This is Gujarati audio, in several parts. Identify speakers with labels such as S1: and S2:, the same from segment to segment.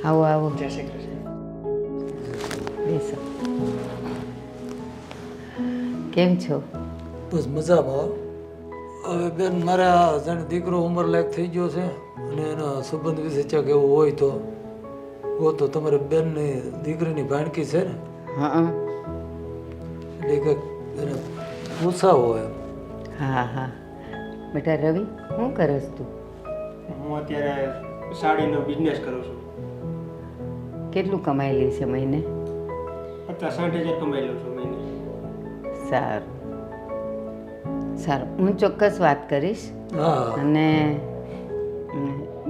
S1: આવો આવો.
S2: જય શ્રી કૃષ્ણ.
S1: બેસો. કેમ છો?
S3: બસ મજામાં. હવે બેન મારા જાણે દીકરો ઉંમરલાયક થઈ ગયો છે અને એના સંબંધ વિશે ક્યાંક એવું હોય તો તમારે બેનની દીકરીની ભાણકી છે ને,
S1: હા
S3: એટલે કંઈક એને પૂછાવો એમ.
S1: હા હા. બેટા રવિ, શું કરસ તું?
S2: હું અત્યારે સાડીનો બિઝનેસ કરું છું.
S1: કેટલું કમાઈ લે છે મહિને?
S2: 50-60 હજાર કમાઈ લઉં છું મહિને.
S1: સારું સારું, હું ચોક્કસ વાત કરીશ.
S3: હા
S1: અને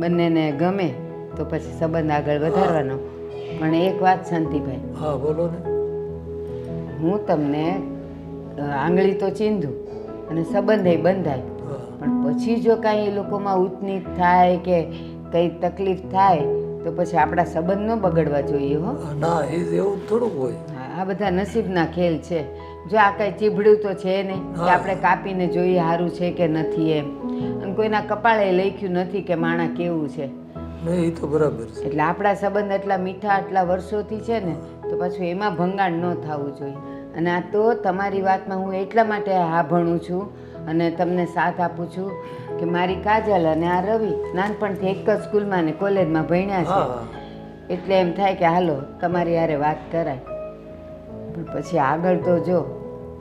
S1: બંનેને ગમે તો પછી સંબંધ આગળ વધારવાનો. પણ એક વાત શાંતિભાઈ,
S3: હા બોલો ને.
S1: હું તમને આંગળી તો ચીંધું અને સંબંધે બંધાય,
S3: હા
S1: પણ પછી જો કાંઈ એ લોકોમાં ઉતનીત થાય કે કંઈ તકલીફ થાય તો પછી આપણા સંબંધ ન બગડવા જોઈએ હો.
S3: ના એ એવું થોડુંક હોય.
S1: હા, આ બધા નસીબના ખેલ છે. જો આ કાંઈ ચીભડ્યું તો છે નહીં કે આપણે કાપીને જોઈએ સારું છે કે નથી એમ, અને કોઈના કપાળે લખ્યું નથી કે માણા કેવું છે.
S3: નહીં એ તો બરાબર છે.
S1: એટલે આપણા સંબંધ એટલા મીઠા આટલા વર્ષોથી છે ને, તો પાછું એમાં ભંગાણ ન થવું જોઈએ. અને આ તો તમારી વાતમાં હું એટલા માટે હા ભણું છું અને તમને સાથ આપું છું કે મારી કાજલ અને આ રવિ નાનપણથી એક જ સ્કૂલમાં ને કોલેજમાં ભણ્યા છે.
S3: હા
S1: એટલે એમ થાય કે હાલો તમારી હારે વાત કરાય. પણ પછી આગળ તો જો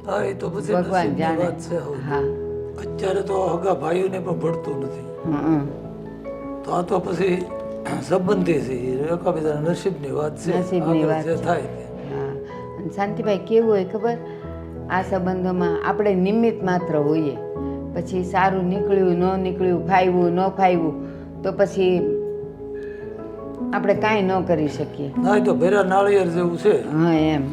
S3: હા એ તો પછી
S1: ભગવાન
S3: નસીબની
S1: જાણે.
S3: વાત છે. હવે
S1: હા
S3: અત્યારે તો હગા ભાઈઓને પણ ભળતું નથી,
S1: હં
S3: તો આ તો પછી સંબંધી છે, એકાબીજાના નસીબની વાત છે.
S1: નસીબની
S3: આગળ
S1: વાત
S3: જે
S1: છે.
S3: થાય તે.
S1: હા, અને શાંતિભાઈ કેવું હોય ખબર, આ સંબંધોમાં આપણે નિમિત્ત માત્ર હોઈએ. પછી સારું નીકળ્યું ન નીકળ્યું, ફાવ્યું ન ફાવ્યું તો પછી આપણે કાંઈ ન કરી શકીએ.
S3: ના એ તો ભેરા નાળિયેર જેવું છે
S1: હા એમ.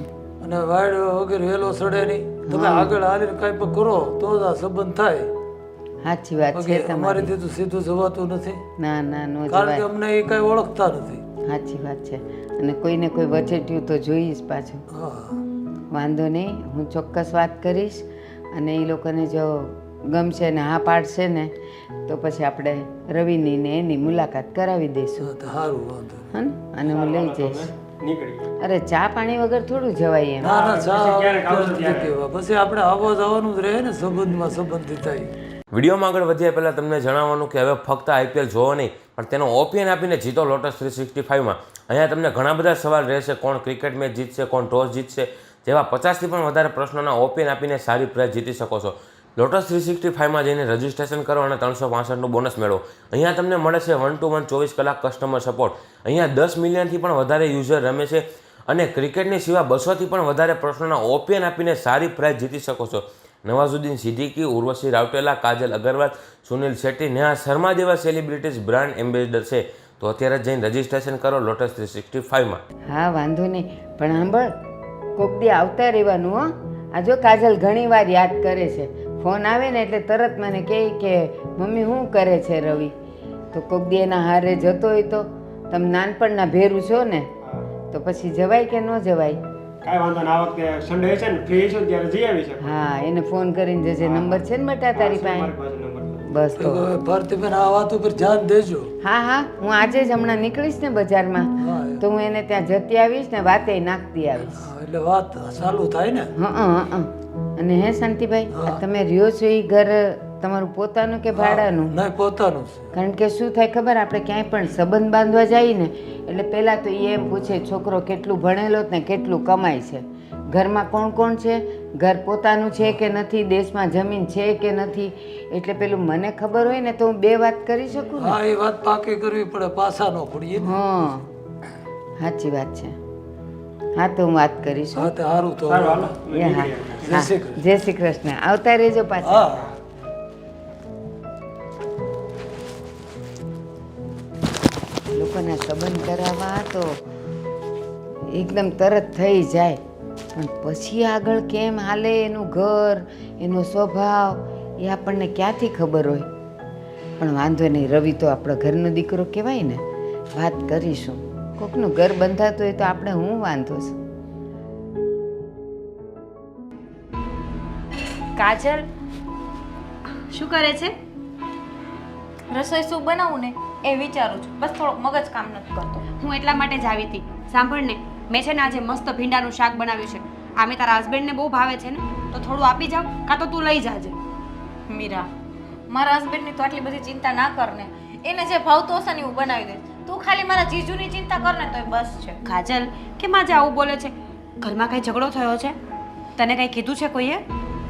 S3: અને વાડ વગેરે વેલો સડે નહીં. તમે આગળ હાલીને કાંઈ પણ કરો તો જ આ સંબંધ થાય.
S1: સાચી વાત છે
S3: બાકી
S1: તમારી.
S3: અમારીથી તો સીધું જવાતું નથી,
S1: ના ના નો
S3: કારણ કે
S1: જવાય.
S3: અમને એ કાંઈ ઓળખતા નથી.
S1: સાચી વાત છે. અને કોઈને કોઈ વચેટ્યું તો જોઈએ જ પાછું.
S3: હા
S1: વાંધો નહીં, હું ચોક્કસ વાત કરીશ. અને એ લોકોને જો ગમશે ને હા પાડશે ને તો પછી આપણે રવિની ને એની મુલાકાત કરાવી દઈશું.
S3: તો સારું વાંધો નહીં.
S1: હા ને? અને હું લઈ જઈશ.
S2: નીકળીએ.
S1: અરે ચા પાણી વગર થોડું જવાય એમ.
S3: ના ના ચા
S2: પછી ક્યારેક આવશો
S3: નથી
S2: ત્યારે.
S3: કહેવા. પછી આપણે આવવા જવાનું જ રહે ને, સંબંધમાં સંબંધી થાય.
S4: વિડીયોમાં આગળ વધ્યા પહેલાં તમને જણાવવાનું કે હવે ફક્ત આઈપીએલ જોવો નહીં પણ તેનો ઓપિનિયન આપીને જીતો લોટસ 365માં. અહીંયા તમને ઘણા બધા સવાલ રહેશે, કોણ ક્રિકેટ મેચ જીતશે, કોણ ટોસ જીતશે, જેવા 50થી પણ વધારે પ્રશ્નોના ઓપિનિયન આપીને સારી પ્રાઇઝ જીતી શકો છો. લોટસ 365માં જઈને રજિસ્ટ્રેશન કરો અને 365નું બોનસ મેળવો. અહીંયા તમને મળે છે 1-1 24 કલાક કસ્ટમર સપોર્ટ. અહીંયા 10 મિલિયનથી પણ વધારે યુઝર રમે છે અને ક્રિકેટની સિવાય 200થી પણ વધારે પ્રશ્નોના ઓપિનિયન આપીને સારી પ્રાઇઝ જીતી શકો છો. નવાઝુદ્દીન સિદ્દીકી, ઉર્વશી રાઉટેલા, કાજલ અગરવાલ, સુનિલ શેટ્ટી, નેહા શર્મા જેવા સેલિબ્રિટીઝ બ્રાન્ડ એમ્બેસેડર છે. તો અત્યારે જ જઈને રજિસ્ટ્રેશન કરો લોટસ 365માં.
S1: હા વાંધો નહીં, પણ સાંભળ, કોક દી આવતા રહેવાનું હો. આ જો કાજલ ઘણી વાર યાદ કરે છે. ફોન આવે ને એટલે તરત મને કહે કે મમ્મી શું કરે છે રવિ. તો કોક દી એના હારે જતો હોય તો, તમે નાનપણના ભેરું છો ને, તો પછી જવાય કે ન જવાય?
S2: કાંઈ વાંધો ના. આ વખતે સન્ડે છે ને, ફ્રી છો ત્યારે જઈ આવી શકો.
S1: હા, એને ફોન કરીને જજે. નંબર છે ને બેટા તારી પાસે?
S2: મારી પાસે નંબર છે.
S1: બસ
S3: તો
S1: તો
S3: હવે ભારતીબેન આ વાત ઉપર ધ્યાન દેજો.
S1: હા હા, હું આજે જ હમણાં નીકળીશ ને બજારમાં
S3: હા
S1: તો હું એને ત્યાં જતી આવીશ ને વાતે નાખતી આવીશ.
S3: હા, એટલે વાત ચાલુ થાય ને.
S1: હં. અને હે શાંતિભાઈ, આ તમે રહ્યો છો એ ઘર તમારું પોતાનું કે ભાડાનું?
S3: નહીં પોતાનું છે.
S1: કારણ કે શું થાય ખબર, આપણે ક્યાંય પણ સંબંધ બાંધવા જઈએ ને એટલે પહેલાં તો એ એમ પૂછે છોકરો કેટલું ભણેલો ને કેટલું કમાય છે, ઘરમાં કોણ કોણ છે, ઘર પોતાનું છે કે નથી, દેશમાં જમીન છે કે નથી. એટલે પેલું મને ખબર હોય ને તો હું બે વાત કરી શકું ને.
S3: હા એ વાત પાકી કરવી પડે, પાછા ન પડીએ ને.
S1: હા સાચી વાત છે. હા તો હું વાત કરીશ.
S3: હા તે સારું તો
S2: સારું હાલો.
S1: એ હા
S3: જય શ્રી કૃષ્ણ.
S1: જય શ્રી કૃષ્ણ. આવતા રહેજો પાછા.
S3: હા
S1: લોકોના સંબંધ કરાવવા તો એકદમ તરત થઈ જાય, પણ પછી આગળ કેમ હાલે એનું ઘર, એનો સ્વભાવ એ આપણને ક્યાંથી ખબર હોય. પણ વાંધો નહીં, રવિ તો આપણો ઘરનો દીકરો કહેવાય ને, વાત કરીશું. કોકનું ઘર બંધાતું હોય તો આપણે હું વાંધો છે.
S5: કાજલ શું કરે છે? રસોઈ શું બનાવું ને? એ વિચારું છું. બસ થોડોક મગજ કામ નથી કરતો.
S6: હું એટલા માટે જ આવી હતી. સાંભળ ને, મેં છે ને આજે મસ્ત ભીંડાનું શાક બનાવ્યું છે. આમે તારા હસબન્ડને બહુ ભાવે છે ને, તો થોડું આપી જાવ, કાં તો તું લઈ જાજે.
S5: મીરા, મારા હસબન્ડની તો આટલી બધી ચિંતા ના કર ને. એને જે ભાવતું હશે ને હું બનાવી દઈશ. તું ખાલી મારા જીજુની ચિંતા કર ને તોય બસ છે.
S6: કાજલ, કેમ આજે આવું બોલે છે? ઘરમાં કઈ ઝઘડો થયો છે? તને કઈ કીધું છે કોઈએ?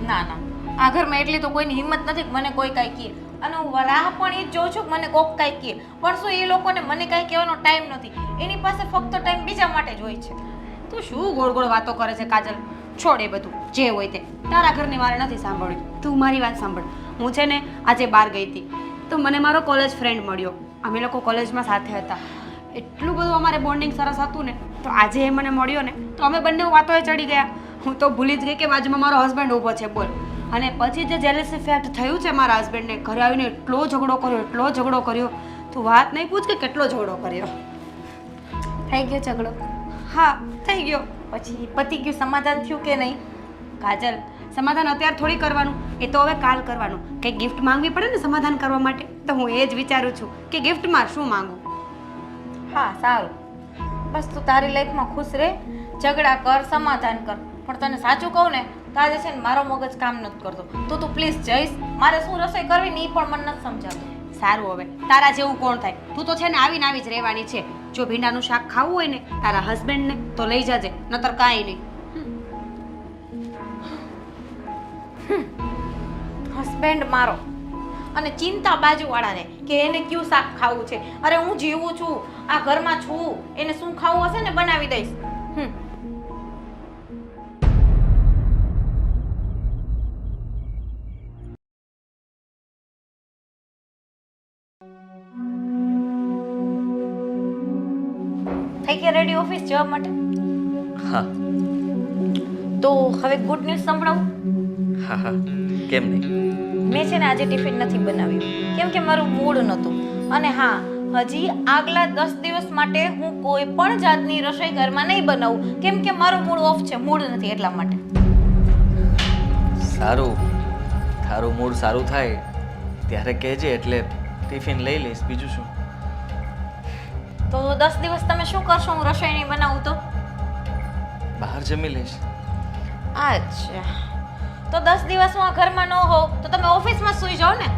S5: ના ના, આ ઘરમાં એટલી તો કોઈની હિંમત નથી કે મને કોઈ કાંઈ કહે. અને હું રાહ પણ એ જ જોઉં છું કે મને કોક કાંઈ કહે. પણ શું એ લોકોને મને કાંઈ કહેવાનો ટાઈમ નથી. એની પાસે ફક્ત ટાઈમ બીજા માટે જ હોય છે.
S6: તું શું ગોળ ગોળ વાતો કરે છે કાજલ? છોડ એ બધું, જે હોય તે. તારા ઘરની મારે નથી સાંભળ્યું. તું મારી વાત સાંભળ. હું છે ને આજે બહાર ગઈ હતી તો મને મારો કોલેજ ફ્રેન્ડ મળ્યો. અમે લોકો કોલેજમાં સાથે હતા. એટલું બધું અમારે બોન્ડિંગ સરસ હતું ને, તો આજે એ મને મળ્યો ને તો અમે બંને વાતોએ ચડી ગયા. હું તો ભૂલી જ ગઈ કે બાજુમાં મારો હસબન્ડ ઊભો છે, બોલ. અને પછી જે જેલસી ફેક્ટ થયું છે મારા હસબન્ડને, ઘરે આવીને એટલો ઝઘડો કર્યો. તું વાત નહીં પૂછ કે કેટલો ઝઘડો કર્યો.
S5: થઈ ગયો ઝઘડો?
S6: હા, થઈ ગયો.
S5: પછી પતી ગયું? સમાધાન થયું કે નહીં?
S6: કાજલ, સમાધાન અત્યારે થોડી કરવાનું, એ તો હવે કાલ કરવાનું. કંઈક ગિફ્ટ માંગવી પડે ને સમાધાન કરવા માટે, તો હું એ જ વિચારું છું કે ગિફ્ટમાં શું માંગું.
S5: હા, સારું. બસ તું તારી લાઈફમાં ખુશ રહે, ઝઘડા કર, સમાધાન કર. પણ તને સાચું કહું ને તો આજે છે ને મારો મગજ કામ નથી કરતો. તો તું પ્લીઝ જઈશ. મારે શું રસોઈ કરવી ને એ પણ મને નથી સમજાતું.
S6: સારું, હવે તારા જેવું કોણ થાય? તું તો છે ને આવીને આવી જ રહેવાની છે. જો ભીંડાનું શાક ખાવું હોય ને તારા હસબન્ડને તો લઈ જાજે, નતર કાંઈ નહીં.
S5: હસબન્ડ મારો અને ચિંતા બાજુવાળાને કે એને કયું શાક ખાવું છે. અરે હું જીવું છું, આ ઘરમાં છું, એને શું ખાવું હશે ને બનાવી દઈશ. થઈ ગયા રેડી ઓફિસ જવા માટે?
S7: હા
S5: તો હવે ગુડ ન્યૂઝ સંભળાવું.
S7: હા હા, કેમ નહીં?
S5: મેં છે ને આજે ટિફિન નથી બનાવ્યું કેમ કે મારું મૂડ નહોતું. અને હા, હજી આગલા 10 દિવસ માટે હું કોઈ પણ જાતની રસોઈ ઘરમાં નહીં બનાવું કેમ કે મારું મૂડ ઓફ છે, મૂડ નથી એટલા માટે.
S7: સારું, તારું મૂડ સારું થાય ત્યારે કહેજે, એટલે ટિફિન લઈ લઈશ. બીજું શું?
S5: તો 10 દિવસ તમે શું કરશો હું રસોઈ નહીં બનાવું તો?
S7: બહાર જમી લઈશ.
S5: અચ્છા, તો 10 દિવસ હું આ ઘરમાં ન હોઉં તો તમે ઓફિસમાં સૂઈ જાઓ ને?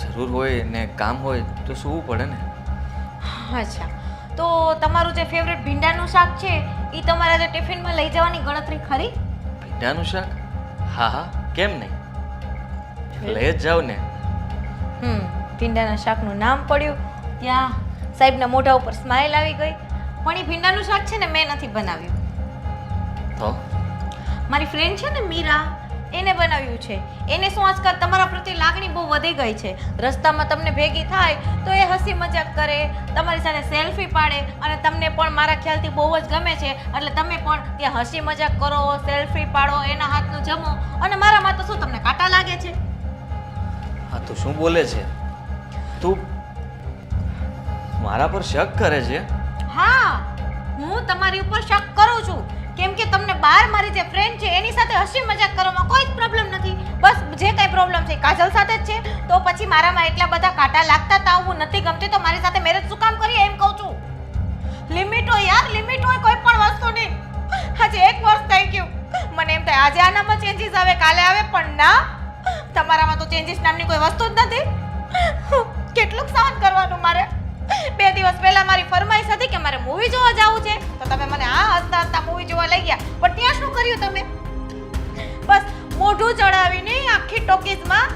S7: જરૂર હોય ને કામ હોય તો સૂવું પડે ને.
S5: અચ્છા, તો તમારું જે ફેવરેટ ભીંડાનું શાક છે એ તમારા જે ટિફિનમાં લઈ જવાની ગણતરી ખરી?
S7: ભીંડાનું શાક? હા હા, કેમ નહીં, લઈ જ જાવ ને.
S5: ભીંડાના શાકનું નામ પડ્યું ત્યાં સાહેબના મોઢા ઉપર સ્માઇલ આવી ગઈ. પણ એ ભીંડાનું શાક છે ને મેં નથી બનાવ્યું.
S7: તો
S5: મારી ફ્રેન્ડ છે ને મીરા, એને બનાવ્યું છે. એને શું આજકાલ તમારા પ્રત્યે લાગણી બહુ વધી ગઈ છે. રસ્તામાં તમને ભેગી થાય તો એ હસી મજાક કરે, તમારી સાથે સેલ્ફી પાડે અને તમને પણ મારા ખ્યાલથી બહુ જ ગમે છે. એટલે તમે પણ ત્યાં હસી મજાક કરો, સેલ્ફી પાડો, એના હાથનું જમો. અને મારામાં તો શું તમને કાંટા લાગે છે?
S7: હા, તો શું બોલે છે તું? મારા પર શક કરે છે?
S5: હા, હું તમારી ઉપર શક કરું છું કેમ કે તમને બહાર મારી જે ફ્રેન્ડ છે એની સાથે હસી મજાક કરવામાં કોઈ જ પ્રોબ્લેમ નથી. બસ જે કાંઈ પ્રોબ્લેમ છે કાજલ સાથે જ છે. તો પછી મારામાં એટલા બધા કાંટા લાગતા હતા, હું નથી ગમતી તો મારી સાથે મેરેજ શું કામ કરીએ એમ કહું છું. લિમિટ હોય યાર, લિમિટ હોય કોઈ પણ વસ્તુની. આજે 1 વર્ષ થઈ ગયું, મને એમ થાય આજે આનામાં ચેન્જીસ આવે, કાલે આવે, પણ ના, તમારામાં તો ચેન્જીસ નામની કોઈ વસ્તુ જ નથી. કેટલુંક સહન કરવાનું મારે? 2 દિવસ પહેલા મારી ફરમાઈશ હતી કે મારે મૂવી જોવા જવું છે તો તમે મને હસતા હસતા મૂવી જોવા લઈ ગયા. પણ ત્યાં શું કર્યું તમે? બસ મોઢું ચડાવીને આખી ટોકીઝમાં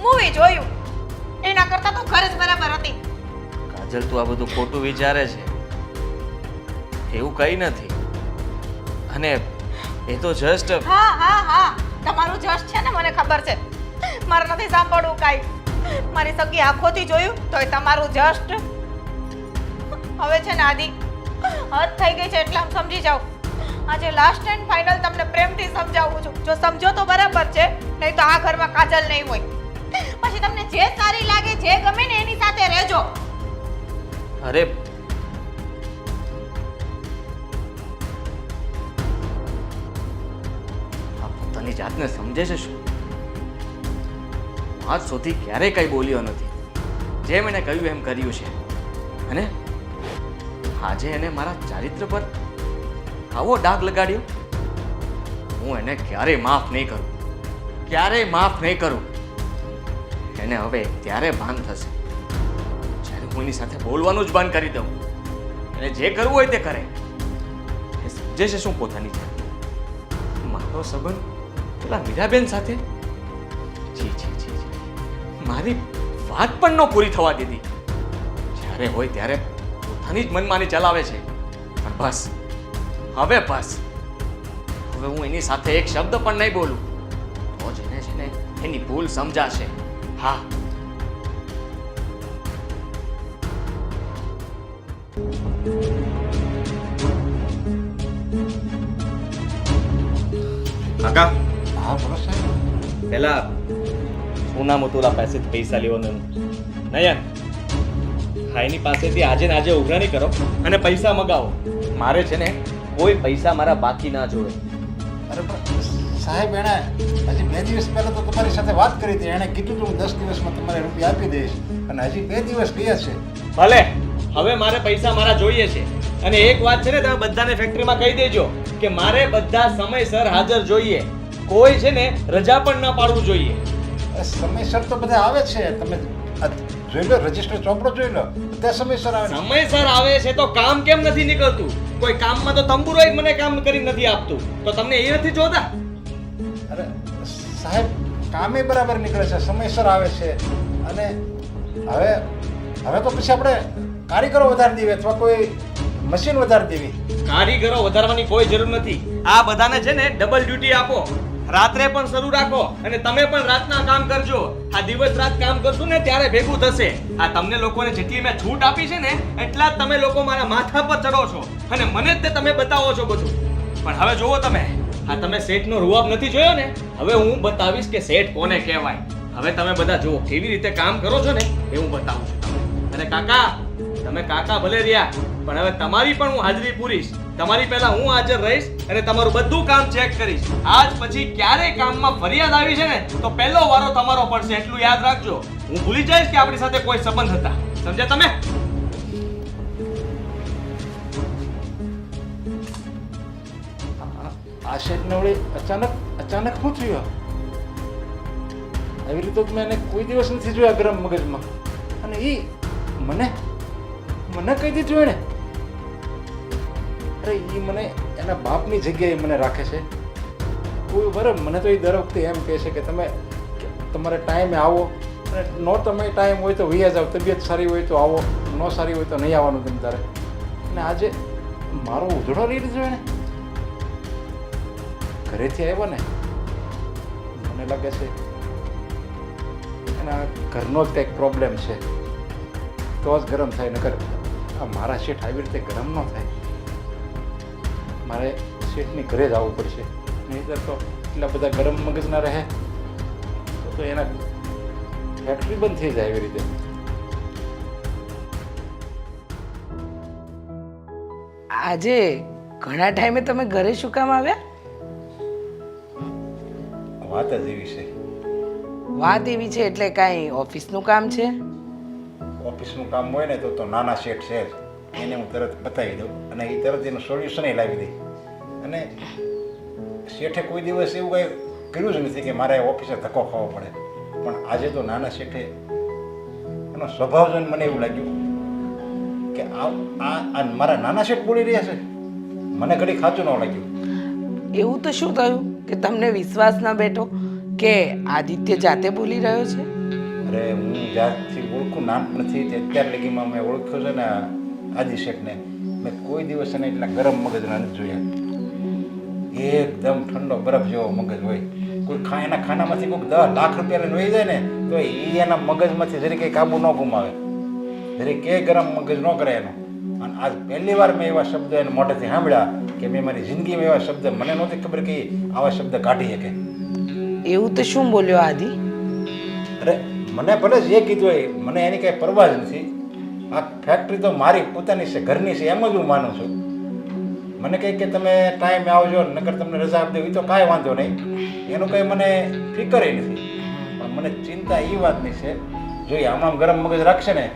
S5: મૂવી જોયું. એના કરતાં તો ઘર જ બરાબર હતી.
S7: કાજલ, તું આ બધું ખોટું વિચારે છે. એવું કંઈ નથી. અને એ તો જસ્ટ
S5: હા હા હા, તમારું જસ્ટ છે ને મને ખબર છે. મારે નથી સાંભળવું કાંઈ. મારી સગી આંખોથી જોયું તોય તમારું જસ્ટ. હવે છે ને આદિ, હદ થઈ ગઈ છે એટલે આમ સમજી જાઓ. આજે લાસ્ટ એન્ડ ફાઇનલ તમને પ્રેમથી સમજાવું છું. જો સમજો તો બરાબર છે, નહીં તો આ ઘરમાં કાજલ નહીં હોય. પછી તમને જે સારી લાગે, જે ગમે ને એની સાથે રહેજો.
S7: અરે આ પોતાની જાતને સમજે છે શું? આજ સુધી ક્યારેય કઈ બોલ્યો નથી. જેમ એને કહ્યું એમ કર્યું છે અને આજે એને મારા ચારિત્ર પર આવો ડાઘ લગાડ્યો. હું એને ક્યારેય માફ નહીં કરું, ક્યારેય માફ નહીં કરું. એને હવે ત્યારે ભાન થશે જ્યારે હું એની સાથે બોલવાનું જ બંધ કરી દઉં. એને જે કરવું હોય તે કરે. એ સમજે છે શું પોતાની જાત? મારો સંબંધ પેલા મીરાબેન સાથે? જી જી જી જી, મારી વાત પણ ન પૂરી થવા દીધી. જ્યારે હોય ત્યારે પોતાની જ મનમાની ચલાવે છે. પણ બસ, હવે બસ. હવે હું એની સાથે એક શબ્દ પણ નહીં બોલું તો જ એને છે ને એની ભૂલ સમજાશે. હા,
S8: કાકા
S9: હા બોલો સાહેબ.
S8: પેલા શું નામ હતું ઓલા પાસેથી પૈસા લેવાનું? નયન, હા એની પાસેથી આજે ને આજે ઉઘરાણી કરો અને પૈસા મગાવો. મારે છે ને કોઈ પૈસા મારા બાકી ના જોવે.
S9: અરે પણ સાહેબ એણે હજી 2 દિવસ પહેલા તો તમારી સાથે વાત કરી હતી. એણે કીધું હતું હું 10 દિવસમાં તમારે રૂપિયા આપી દઈશ અને હજી 2 દિવસ ગયા છે.
S8: ભલે, હવે મારે પૈસા મારા જોઈએ છે. અને એક વાત છે ને, તમે બધાને ફેક્ટરીમાં કહી દેજો કે મારે બધા સમયસર હાજર જોઈએ. કોઈ છે ને રજા પણ ન પાડવું જોઈએ.
S9: અરે સમયસર તો બધા આવે છે. તમે જોઈ લો, રજીસ્ટર ચોપડો જોઈ લો, બધા સમયસર આવે છે.
S8: સમયસર આવે છે તો કામ કેમ નથી નીકળતું? કોઈ કામમાં તો તંબુરો એક મને કામ કરી નથી આપતું, તો તમને એ નથી જોતા?
S9: અરે સાહેબ કામે બરાબર નીકળે છે, સમયસર આવે છે. અને હવે તો પછી આપણે કારીગરો વધારી દેવી અથવા કોઈ મશીન વધારી દેવી.
S8: કારીગરો વધારવાની કોઈ જરૂર નથી. આ બધાને છે ને ડબલ ડ્યુટી આપો. રાત્રે પણ શરૂ રાખો અને તમે પણ રાતના કામ કરજો. આ દિવસ રાત કામ કરશું ને ત્યારે ભેગું થશે. આ તમને લોકોને જેટલી મેં છૂટ આપી છે ને એટલા જ તમે લોકો મારા માથા પર ચડો છો અને મને જ તે તમે બતાવો છો બધું. પણ હવે જુઓ તમે, આ તમે શેઠનો રૂઆબ નથી જોયો ને, હવે હું બતાવીશ કે શેઠ કોને કહેવાય. હવે તમે બધા જુઓ કેવી રીતે કામ કરો છો ને એ હું બતાવું છું તમને. અને કાકા, તમે કાકા ભલે રહ્યા પણ હવે તમારી પણ હું હાજરી પૂરીશ. તમારી પહેલા હું હાજર રહીશ અને તમારું બધું કામ ચેક કરીશ. આજ પછી ક્યારેય કામમાં ફરિયાદ આવી છે ને તો પહેલો વારો તમારો પડશે, એટલું યાદ રાખજો. હું ભૂલી જઈશ કે આપણી સાથે કોઈ સંબંધ હતા. સમજ્યા તમે?
S9: આ શેઠને વળી અચાનક શું થયું? આવી રીતે તો મેં એને કોઈ દિવસ નથી જોયા ગરમ મગજમાં. અને એ મને કહી દીધું એણે. અરે એ મને એના બાપની જગ્યાએ મને રાખે છે. કોઈ બરાબર મને તો એ દર વખતે એમ કહે છે કે તમે તમારે ટાઈમે આવો અને નો તમે ટાઈમ હોય તો વૈયા જાઓ, તબિયત સારી હોય તો આવો, ન સારી હોય તો નહીં આવવાનું તમે તારે. અને આજે મારો ઉધડો લઈ લીધો એણે. ઘરેથી આવ્યો ને, મને લાગે છે એના ઘરનો જ કંઈક પ્રોબ્લેમ છે, તો જ ગરમ થાય. નકર આ મારા શેઠ આવી રીતે ગરમ ન થાય. મારે શેઠની ઘરે જ આવવું પડશે, નહીંતર તો એટલા બધા ગરમ મગજના રહે તો એના ફેક્ટરી બંધ થઈ જાય એવી રીતે.
S10: આજે ઘણા ટાઈમે તમે ઘરે શું કામ આવ્યા?
S9: વાત જ એવી છે.
S10: વાત એવી છે એટલે કાંઈ ઓફિસનું કામ છે?
S9: ઓફિસનું કામ હોય ને તો નાના શેઠ છે જ, એને હું તરત બતાવી દઉં અને એ તરત એનું સોલ્યુશન લાવી દે. અને શેઠે કોઈ દિવસ એવું કંઈ કર્યું જ નથી કે મારે ઓફિસે ધક્કો ખાવો પડે. પણ આજે તો નાના શેઠે એનો સ્વભાવ જોઈને મને એવું લાગ્યું કે આ મારા નાના શેઠ બોલી રહ્યા છે. મને ઘડી ખાચું ન લાગ્યું.
S10: એવું તો શું થયું કે તમને વિશ્વાસ ન બેઠો કે આદિત્ય જાતે બોલી રહ્યો છે?
S9: અરે હું જાતથી ઓળખું, નાનપણથી તે અત્યાર લગીમાં મેં ઓળખ્યો છે ને આદિ શેઠને. મેં કોઈ દિવસ એને એટલા ગરમ મગજના નથી જોયા. એકદમ ઠંડો બરફ જેવો મગજ હોય. કોઈ એના ખાનામાંથી કોઈક 10 લાખ રૂપિયા લઈને વહી જાય ને તો એ એના મગજમાંથી જરી કંઈ કાબુ ન ગુમાવે, જરી કે ગરમ મગજ ન કરે એનો. અને આજ પહેલી વાર મેં એવા શબ્દ એને મોઢેથી સાંભળ્યા કે મેં મારી જિંદગીમાં એવા શબ્દ મને નહોતી ખબર કે આવા શબ્દ કાઢી શકે.
S10: એવું તો શું બોલ્યો આદિ?
S9: અરે મને ભલે જે કીધું હોય, મને એની કાંઈ પરવા જ નથી. આ ફેક્ટરી તો મારી પોતાની છે, ઘરની છે, એમ જ હું માનું છું. મને કહે કે તમે ટાઈમે આવજો, નકર તમને રજા આપી દો, એ તો કાંઈ વાંધો નહીં, એનું કંઈ મને ફિકર નથી. પણ મને ચિંતા એ વાતની છે, જો એ આમ ગરમ મગજ રાખશે ને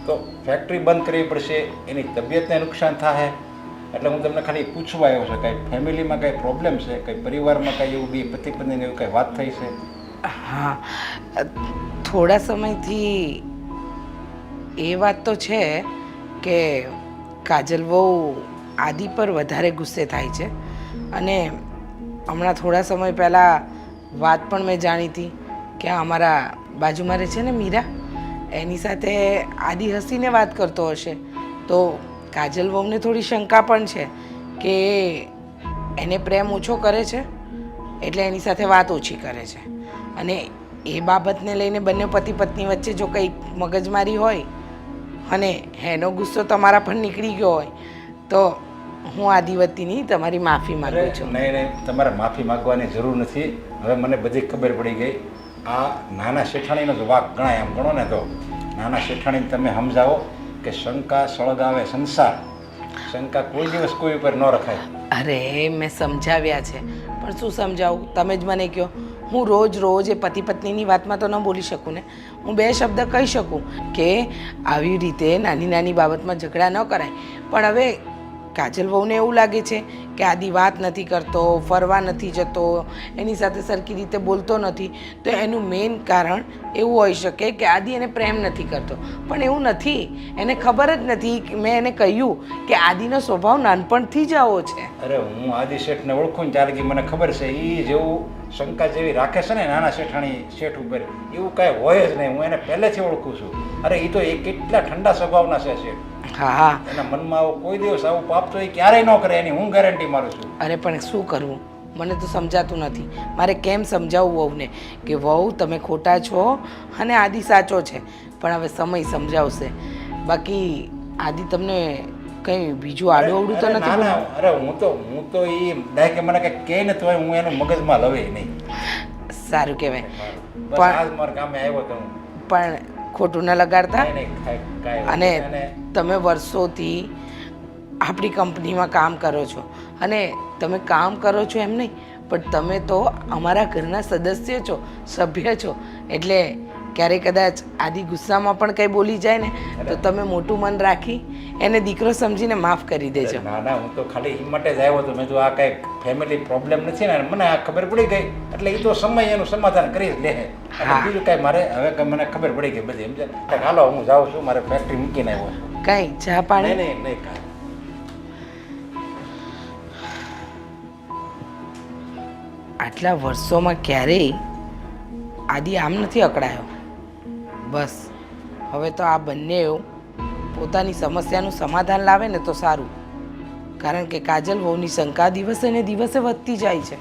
S9: તો ફેક્ટરી બંધ કરવી પડશે, એની તબિયતને નુકસાન થાય. એટલે હું તમને ખાલી પૂછવા આવ્યો છું, કાંઈ ફેમિલીમાં કાંઈ પ્રોબ્લેમ છે, કંઈ પરિવારમાં કાંઈ એવું બી પતિ પત્નીને એવું કાંઈ વાત થઈ છે?
S10: હા, થોડા સમયથી એ વાત તો છે કે કાજલ બહુ આદિ પર વધારે ગુસ્સે થાય છે. અને હમણાં થોડા સમય પહેલાં વાત પણ મેં જાણી હતી કે અમારા બાજુમાં રહે છે ને મીરા, એની સાથે આદિ હસીને વાત કરતો હશે. તો કાજલ બહુને થોડી શંકા પણ છે કે એને પ્રેમ ઓછો કરે છે એટલે એની સાથે વાત ઓછી કરે છે. અને એ બાબતને લઈને બંને પતિ પત્ની વચ્ચે જો કંઈ મગજમારી હોય અને એનો ગુસ્સો તમારા પર નીકળી ગયો હોય તો હું આદિવતીની તમારી માફી માંગુ છું.
S9: નહીં નહીં, તમારે માફી માગવાની જરૂર નથી. હવે મને બધી ખબર પડી ગઈ. આ નાના શેઠાણીનો જ વાક ગણાય. આમ ગણો ને તો નાના શેઠાણીને તમે સમજાવો કે શંકા સળગાવે સંસાર, શંકા કોઈ દિવસ કોઈ ઉપર ન રખાય.
S10: અરે મેં સમજાવ્યા છે, પણ શું સમજાવું, તમે જ મને કહો. હું રોજ એ પતિ પત્નીની વાતમાં તો ન બોલી શકું ને. હું બે શબ્દ કહી શકું કે આવી રીતે નાની નાની બાબતમાં ઝઘડા ન કરાય. પણ હવે કાજલ વહુને એવું લાગે છે કે આદિ વાત નથી કરતો, ફરવા નથી જતો, એની સાથે સરખી રીતે બોલતો નથી, તો એનું મેઇન કારણ એવું હોઈ શકે કે આદિ એને પ્રેમ નથી કરતો. પણ એવું નથી, એને ખબર જ નથી. મેં એને કહ્યું કે આદિનો સ્વભાવ નાનપણથી જ આવો છે.
S9: અરે હું આદિ શેઠને ઓળખું ને ત્યારે લગી મને ખબર છે, એ જેવું શંકા જેવી રાખે છે ને નાના શેઠાણી શેઠ ઉપર, એવું કાંઈ હોય જ નહીં. હું એને પહેલેથી ઓળખું છું. અરે એ તો એ કેટલા ઠંડા સ્વભાવના છે શેઠ.
S10: હા,
S9: એના મનમાં આવો કોઈ દિવસ આવું પાપ તો એ ક્યારેય ન કરે, એની હું ગેરંટી મારું છું.
S10: અરે પણ શું કરવું, મને તો સમજાતું નથી. મારે કેમ સમજાવવું વહુને કે વહુ તમે ખોટા છો અને આદિ સાચો છે. પણ હવે સમય સમજાવશે. બાકી આદિ તમને કંઈ બીજું આડું અવડું તો
S9: અરે
S10: નથી
S9: ના,
S10: બોલ્યું?
S9: ના, અરે હું તો એ ડાય કે મને કંઈ કહે ને તો હું એનું મગજમાં લવે નહીં.
S10: સારું કહેવાય.
S9: બસ આજ મારા ગામે આવ્યો તો હું.
S10: પણ ખોટું ન લગાડતા.
S9: નહીં, નહીં, કાંઈ
S10: અને
S9: વાંધો નહીં.
S10: તમે વર્ષોથી આપણી કંપનીમાં કામ કરો છો અને તમે કામ કરો છો એમ નહીં, પણ તમે તો અમારા ઘરના સદસ્ય છો, સભ્ય છો. એટલે ક્યારેક કદાચ આદિ ગુસ્સામાં પણ કંઈ બોલી જાય ને તો તમે મોટું મન રાખી એને દીકરો સમજીને માફ કરી દેજો.
S9: ના ના, હું તો ખાલી એ માટે જ આવ્યો હતો. મેં જો આ કાંઈ ફેમિલી પ્રોબ્લેમ નથી ને, મને આ ખબર પડી ગઈ એટલે એ તો સમય એનું સમાધાન કરી જ લે.
S10: હા.
S9: બીજું કાંઈ મારે હવે કાંઈ મને ખબર પડી ગઈ બધી. સમજે? હાલો હું જાઉં છું, મારે ફેક્ટરી મૂકીને આવ્યો છું.
S10: કંઈ ચા પાણી?
S9: નહીં નહીં નહીં, કાંઈ.
S10: આટલા વર્ષોમાં ક્યારેય આદિ આમ નથી અકળાયો. બસ હવે તો આ બંને પોતાની સમસ્યાનું સમાધાન લાવે ને તો સારું. કારણ કે કાજલ વહુની શંકા દિવસે ને દિવસે વધતી જાય છે.